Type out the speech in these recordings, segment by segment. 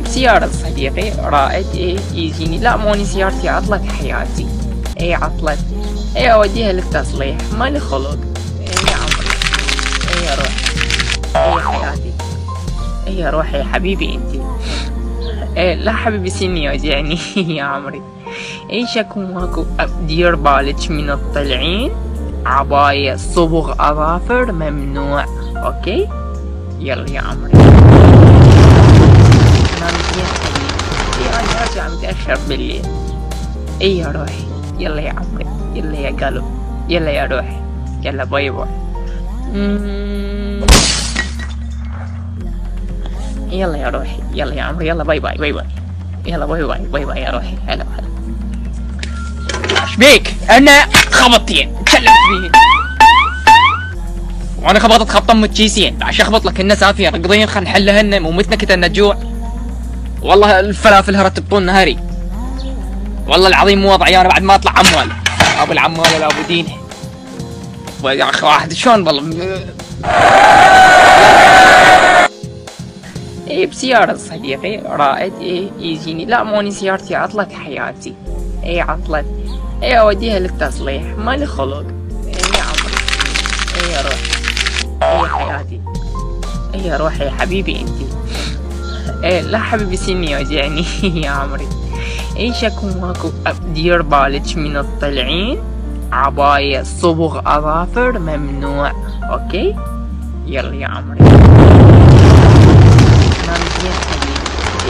بسيارة صديقي رائد. يجيني، لا موني سيارتي عطلت حياتي. عطلت. اوديها للتصليح، مالي خلق. يا عمري. يا روحي. حياتي. يا روحي حبيبي انتي. لا حبيبي سني يوجعني. يا عمري. شكو ماكو. دير بالك من الطلعين. عباية صبغ اظافر ممنوع. اوكي. يلا يا عمري. انا راجع متأخر بالليل. يا روحي. يلا يا عمري. يلا يا قلب. يلا يا روحي. يلا باي باي. يلا يا روحي. يلا يا عمري. يلا باي باي باي باي. يلا باي باي باي باي يا روحي. هلا هلا. ايش بيك؟ انا خبطتين تكلمت بيه وانا خبطت خبطه متشيسين. عش اخبط لك هن سافين رقضين خل نحلهن مو متنا كتا النجوع. والله الفلافل هرت بطول نهاري. والله العظيم مو وضعي انا بعد ما اطلع عمال. ابو العمال ولا ابو دينه. يا اخي واحد شلون والله. بسيارة صديقي رائد. يجيني، لا موني سيارتي عطلت حياتي. عطلت. اوديها للتصليح، مالي خلق. يا عمري. يا روحي. حياتي. يا روحي حبيبي انتي. لا حبيبي سني يوجعني. يا عمري. شكو ماكو. دير بالك من الطلعين. عباية صبغ اظافر ممنوع. اوكي. يلا يا عمري.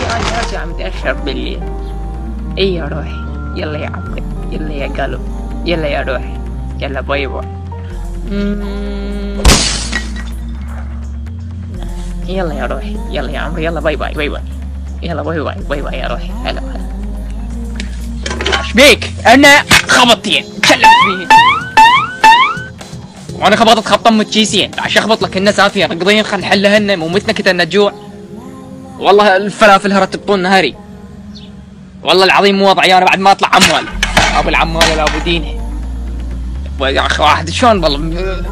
انا راجع متأخر بالليل. يا روحي. يلا يا عمري. يلا يا قلب. يلا يا روحي. يلا باي باي. يلا يا روحي. يلا يا عمري. يلا باي باي باي باي. يلا باي باي باي باي يا روحي. هلا هلا. ايش بيك؟ انا خبطتين تكلمت بيه وانا خبطت خبطه متشيسين. عش اخبط لك هن سافين رقضين خل نحلهن مو متنا كتا النجوع. والله الفلافل هرت بطول نهاري. والله العظيم مو وضعي انا بعد ما اطلع عمال. ابو العمال ولا ابو دينه. يا اخي واحد شلون والله.